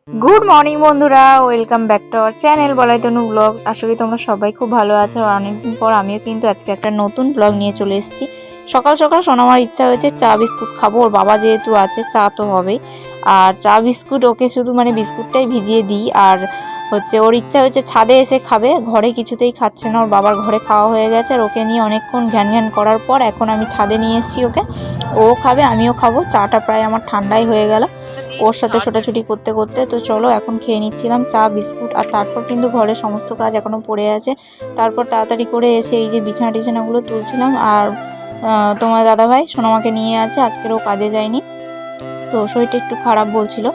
Good morning বন্ধুরা, welcome back to our channel বলাই তনু blog. আশা করি তোমরা সবাই খুব ভালো আছো। আর অনেকদিন পর আমিও কিন্তু আজকে একটা নতুন ব্লগ নিয়ে চলে এসেছি। সকাল সকাল সোনামার ইচ্ছা হয়েছে চা বিস্কুট খাবো, ওর বাবা যেহেতু আছে চা তো হবেই। আর চা বিস্কুট ওকে শুধু বিস্কুটটাই ভিজিয়ে দিই। আর ওর ইচ্ছা হয়েছে ছাদে এসে খাবে, ঘরে কিছুতেই খাচ্ছে না। ওর বাবার ঘরে খাওয়া হয়ে গেছে। আর ওকে নিয়ে অনেকক্ষণ ঘ্যান করার পর এখন আমি ছাদে নিয়ে এসেছি ওকে। ও খাবে, আমিও খাবো। চাটা প্রায় আমার ঠান্ডাই হয়ে গেল ওর সাথে ছোটাছুটি করতে করতে। তো চলো এখন খেয়ে নিচ্ছিলাম চা বিস্কুট। আর তারপর কিন্তু ঘরের সমস্ত কাজ এখনও পড়ে আছে। তারপর তাড়াতাড়ি করে এসে এই যে বিছানা টিছানাগুলো তুলছিলাম। আর তোমার দাদাভাই সোনামাকে নিয়ে আছে, আজকের ও কাজে যায়নি, তো শরীরটা একটু খারাপ বলছিল,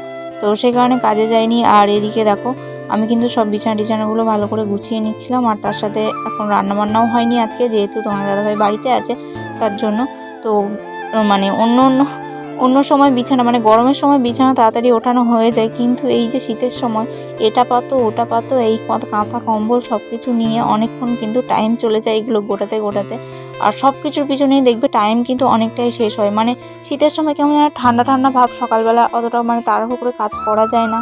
তো সেই কারণে কাজে যায়নি। আর এদিকে দেখো আমি কিন্তু সব বিছানা টিছানাগুলো ভালো করে গুছিয়ে নিচ্ছিলাম। আর তার সাথে এখন রান্নাবান্নাও হয়নি আজকে, যেহেতু তোমার দাদাভাই বাড়িতে আছে তার জন্য। তো অন্য সময় বিছানা গরমের সময় বিছানা তাড়াতাড়ি ওঠানো হয়ে যায়, কিন্তু এই যে শীতের সময় এটা পাতো ওটা পাতো, এই কাঁথা কম্বল সব কিছু নিয়ে অনেকক্ষণ কিন্তু টাইম চলে যায় এগুলো গোটাতে গোটাতে। আর সব কিছুর পিছনেই দেখবে টাইম কিন্তু অনেকটাই শেষ হয়। শীতের সময় কেমন ঠান্ডা ঠান্ডা ভাব, সকালবেলা অতটা তাড়াহুড়ো করে কাজ করা যায় না।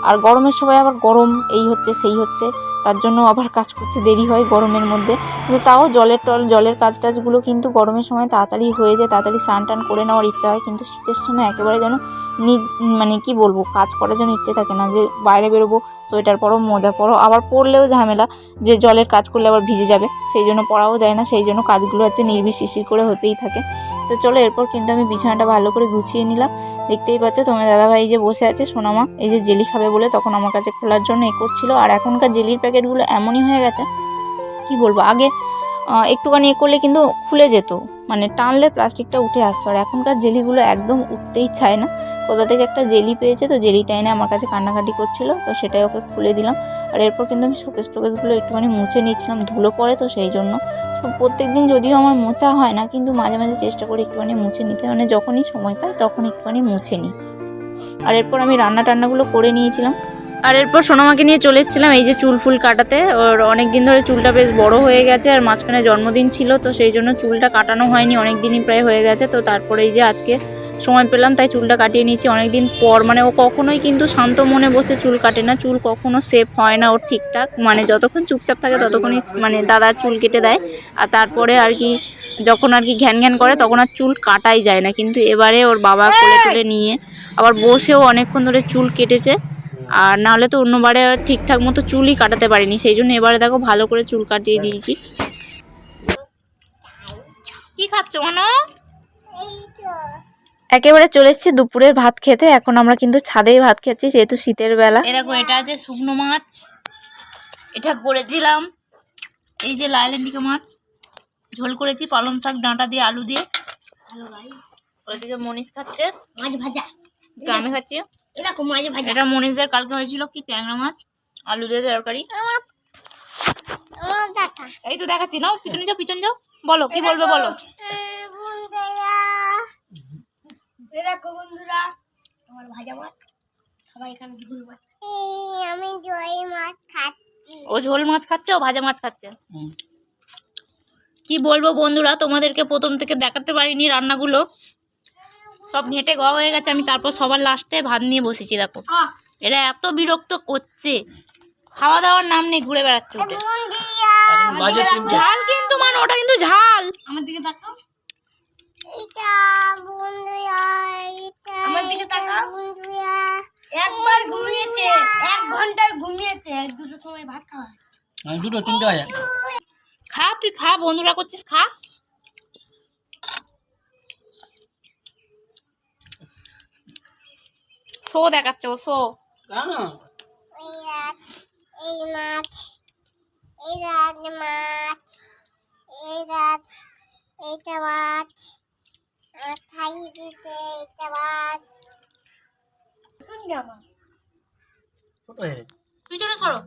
আর গরমের সময় আবার গরম এই হচ্ছে সেই হচ্ছে, তার জন্য আবার কাজ করতে দেরি হয় গরমের মধ্যে। কিন্তু তাও জলের কাজ টাজগুলো কিন্তু গরমের সময় তাড়াতাড়ি হয়ে যায়, তাড়াতাড়ি স্নান টান করে নেওয়ার ইচ্ছা হয়। কিন্তু শীতের সময় একেবারে যেন কি বলবো, কাজ করার জন্য ইচ্ছে থাকে না, যে বাইরে বেরোবো সোয়েটার পরো মোজা পরো, আবার পরলেও ঝামেলা যে জলের কাজ করলে আবার ভিজে যাবে, সেই জন্য পরাও যায় না। সেই জন্য কাজগুলো নির্বিশিশির করে হতেই থাকে। তো চলো এরপর কিন্তু আমি বিছানাটা ভালো করে গুছিয়ে নিলাম। দেখতেই পাচ্ছ তোমার দাদাভাই যে বসে আছে সোনামা, এই যে জেলি খাবে বলে তখন আমার কাছে খোলার জন্য করছিল। আর এখনকার জেলির প্যাকেটগুলো এমনই হয়ে গেছে, কি বলবো, আগে একটুখানি করলে কিন্তু খুলে যেত, টানলে প্লাস্টিকটা উঠে আসতো। আর এখনকার জেলিগুলো একদম উঠতেই চায় না। কোথা থেকে একটা জেলি পেয়েছে, তো জেলিটা এনে আমার কাছে কান্নাকাটি করছিল, তো সেটাই ওকে খুলে দিলাম। আর এরপর কিন্তু আমি শোকেসগুলো একটুখানি মুছে নিচ্ছিলাম, ধুলো পড়ে তো সেই জন্য। প্রত্যেক দিন যদিও আমার মোছা হয় না, কিন্তু মাঝে মাঝে চেষ্টা করি একটুখানি মুছে নিতে, যখনই সময় পাই তখন একটুখানি মুছে নিই। আর এরপর আমি রান্নাগুলো করে নিয়েছিলাম। আর এরপর সোনামাকে নিয়ে চলে এসেছিলাম এই যে চুল ফুল কাটাতে। ওর অনেক দিন ধরে চুলটা বেশ বড় হয়ে গেছে, আর মাঝখানে জন্মদিন ছিল, তো সেই জন্য চুলটা কাটানো হয়নি, অনেক দিনই প্রায় হয়ে গেছে। তো তারপরে এই যে আজকে সময় পেলাম তাই চুলটা কাটিয়ে নিচ্ছি অনেক দিন পর। ও কখনোই কিন্তু শান্ত মনে বসে চুল কাটে না, চুল কখনো সেফ হয় না ওর ঠিকঠাক, যতক্ষণ চুপচাপ থাকে ততক্ষণই দাদার চুল কেটে দেয়। আর তারপরে যখন ঘ্যান করে তখন আর চুল কাটাই যায় না। কিন্তু এবারে ওর বাবা কোলে টোলে নিয়ে আবার বসেও অনেকক্ষণ ধরে চুল কেটেছে। আর নাহলে তো অন্যবারে ঠিকঠাক মতো চুলই কাটাতে পারিনি, সেই জন্য এবারে দেখো ভালো করে চুল কাটিয়ে দিয়েছি। কি খাচ্ছ মানো? একেবারে চলে এসেছি দুপুরের ভাত খেতে। এখন আমরা কিন্তু ছাদেই ভাত খাচ্ছি, যেহেতু শীতের বেলা। দেখো এটা আছে শুকনো মাছ, এটা করেছিলাম এই যে লাইলেন্ডিকা মাছ ঝোল করেছি, পালং শাক ডাঁটা দিয়ে আলু দিয়ে। হ্যালো গাইস, ওইদিকে মনীষ খাচ্ছে মাছ ভাজা, আমি খাচ্ছি এটা মনীষদের কালকে হয়েছিল কি ট্যাংরা মাছ আলু দিয়ে তরকারি। এই তো দেখাচ্ছি, নাও পিছন যাও বলো কি বলবে বলো। দেখো বন্ধুরা আমার ভাজা মাছ, সবাই এখানে ঝোল মাছ, আমি ঝোল মাছ খাচ্ছি। ও ঝোল মাছ খাচ্ছে, ও ভাজা মাছ খাচ্ছে। কি বলবো বন্ধুরা, তোমাদেরকে প্রথম থেকে দেখাতে পারিনি রান্নাগুলো, সব ঘেঁটে গওয়া হয়ে গেছে। আমি তারপর সবার লাস্টে ভাত নিয়ে বসেছি। দেখো এরা এত বিরক্ত করছে, খাওয়া দাওয়ার নাম নেই, ঘুরে বেড়াচ্ছে। ঝাল কিন্তু ওটা কিন্তু ঝাল। আমার দিকে তাকাও, আমার দিকে তাকাও। একবার ঘুমিয়েছে, 1 ঘন্টা ঘুমিয়েছে, 2টোর সময় ভাত খাওয়া, 2টো 3টে বাজে। খা তুই খা, বন্ধুরা করছিস খা। শো দেখাচ্ছে ও, শো জানো এই মাছ এই রাত মাছ এই রাত এইটা মাছ খাই দিতে, এটা মাছ কোন জামা ছোট হয়ে পিছনে সরো।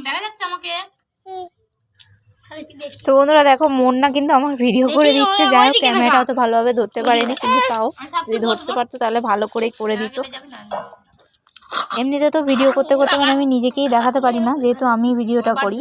দেখা যাচ্ছে আমাকে। তো বন্ধুরা দেখো মন্না কিন্তু আমার ভিডিও করে দিচ্ছে, যাই হোক ক্যামেরাটা অত ভালোভাবে ধরতে পারেনি, কিন্তু তাও যদি ধরতে পারতো তাহলে ভালো করেই করে দিত। এমনিতে তো ভিডিও করতে করতে আমি নিজেকেই দেখাতে পারি না, যেহেতু আমি ভিডিওটা করি।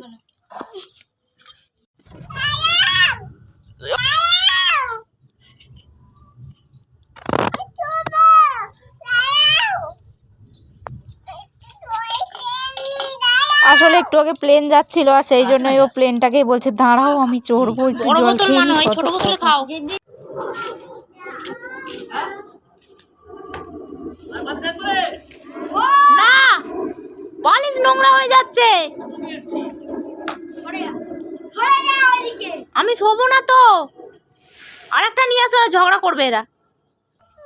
বলে একটু আগে প্লেন যাচ্ছিল আর সেই জন্যই ও প্লেনটাকেই বলছে দাঁড়াও আমি চড়বো, একটু জল খেয়ে নিই। ছোট বোতলে খাও না, বালিশ নোংরা হয়ে যাচ্ছে, আমি শোবো না তো, আরেকটা নিয়ে আসো, ঝগড়া করবে এরা।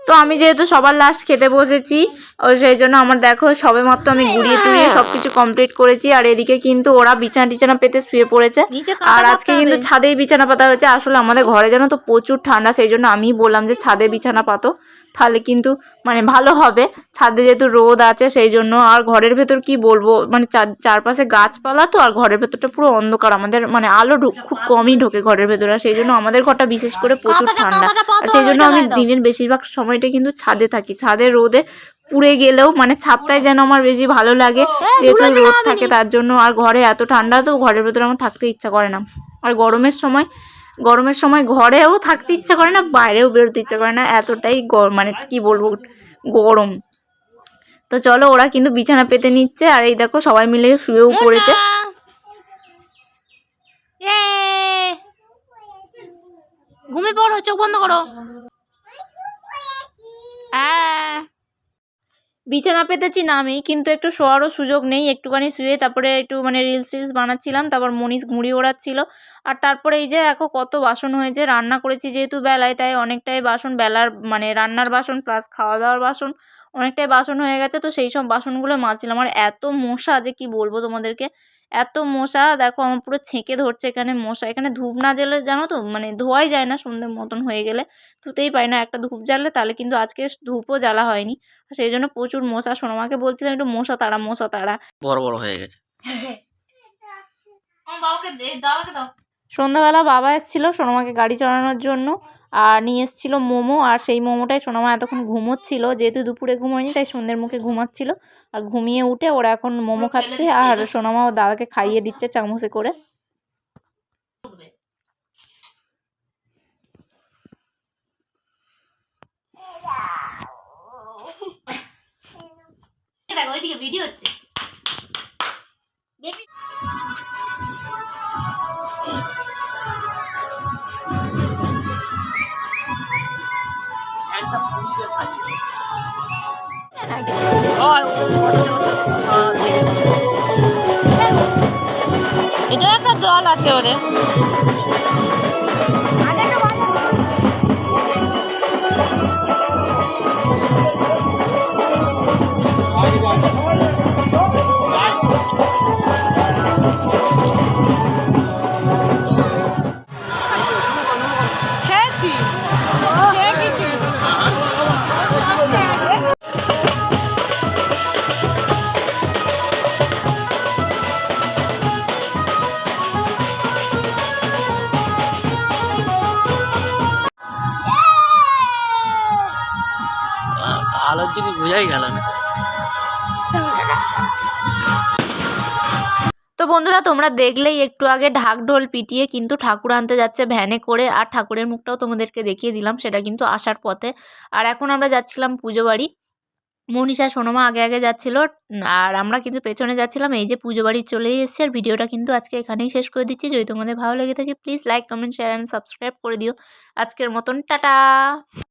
তো আমি যেহেতু সবার লাস্ট খেতে বসেছি ও সেই জন্য আমার দেখো সবে মাত্র আমি গুড়িয়ে টুড়িয়ে সবকিছু কমপ্লিট করেছি। আর এদিকে কিন্তু ওরা বিছানা টিছানা পেতে শুয়ে পড়েছে। আর আজকে কিন্তু ছাদেই বিছানা পাতা হয়েছে। আসলে আমাদের ঘরে যেন তো প্রচুর ঠান্ডা, সেই জন্য আমি বললাম যে ছাদে বিছানা পাতো, তাহলে কিন্তু মানে ভালো হবে। ছাদে যেহেতু রোদ আছে সেই জন্য। আর ঘরের ভেতর কি বলবো, মানে চারপাশে গাছপালা তো, আর ঘরের ভেতরটা পুরো অন্ধকার, আমাদের মানে আলো খুব কমই ঢোকে ঘরের ভেতরে। আর সেই জন্য আমাদের ঘরটা বিশেষ করে প্রচুর ঠান্ডা। আর সেই জন্য আমি দিনের বেশিরভাগ সময়টা কিন্তু ছাদে থাকি। ছাদে রোদে পুড়ে গেলেও মানে ছাদটাই যেন আমার বেশি ভালো লাগে, যেহেতু রোদ থাকে তার জন্য। আর ঘরে এত ঠান্ডা তো ঘরের ভেতরে আমার থাকতে ইচ্ছা করে না। আর গরমের সময় ঘরেও থাকতে ইচ্ছা করে না, বাইরেও বেরোতে ইচ্ছা করে না, এতটাই মানে কি বলবো গরম। তো চলো, ওরা কিন্তু বিছানা পেতে নিচ্ছে। আর এই দেখো সবাই মিলে শুয়েও পড়েছে। ঘুমিয়ে পড়ো, চোখ বন্ধ করো। বিছানা পেতেছি না আমি, কিন্তু একটু শোয়ারও সুযোগ নেই। একটুখানি শুয়ে তারপরে একটু মানে রিলস বানাচ্ছিলাম, তারপর মনীষ ঘুড়ি ওড়াচ্ছিল। আর তারপরে এই যে দেখো কত বাসন হয়েছে, রান্না করেছি যেহেতু বেলায়, তাই অনেকটাই বাসন, বেলার মানে রান্নার বাসন প্লাস খাওয়া দাওয়ার বাসন, অনেকটাই বাসন হয়ে গেছে। তো সেই সব বাসনগুলো মাজছিলাম। আর এত মশা যে কি বলবো তোমাদেরকে, এত মশা দেখো আমার পুরো ছেঁকে ধরছে এখানে মশা। এখানে ধূপ না জ্বালে জানো তো মানে ধোয়াই যায় না, সন্ধ্যে মতন হয়ে গেলে ধুতেই পারি না। একটা ধূপ জ্বাললে তাহলে, কিন্তু আজকে ধূপও জ্বালা হয়নি, সেই জন্য প্রচুর মশা। সোনামাকে বলছিলাম একটু মশা তাড়া বড় বড় হয়ে গেছে। সন্ধ্যাবেলা বাবা এসেছিল সোনামাকে গাড়ি চালানোর জন্য, আর নিয়ে এসেছিল মোমো। আর সেই মোমোটাই সোনামা এতক্ষণ ঘুমোচ্ছিল, যেহেতু দুপুরে ঘুমোয়নি তাই সন্ধ্যের মুখে ঘুমাচ্ছিল। আর ঘুমিয়ে উঠে ওরা এখন মোমো খাচ্ছে, আর সোনামা ও দাদাকে খাইয়ে দিচ্ছে চামচে করে। ওইদিকে ভিডিও হচ্ছে। এটা একটা দল আছে ওদের। আলোর জন্য বোঝাই গেল না। তো বন্ধুরা তোমরা দেখলেই একটু আগে ঢাক ঢোল পিটিয়ে কিন্তু ঠাকুর আনতে যাচ্ছে ভ্যানে করে। আর ঠাকুরের মুখটাও তোমাদেরকে দেখিয়ে দিলাম, সেটা কিন্তু আসার পথে। আর এখন আমরা যাচ্ছিলাম পুজো বাড়ি। মনীষা সোনামা আগে আগে যাচ্ছিল, আর আমরা কিন্তু পেছনে যাচ্ছিলাম। এই যে পুজো বাড়ি চলেই এসেছে। আর ভিডিওটা কিন্তু আজকে এখানেই শেষ করে দিচ্ছি। যদি তোমাদের ভালো লেগে থাকে please like comment share and subscribe করে দিও। আজকের মতন টাটা।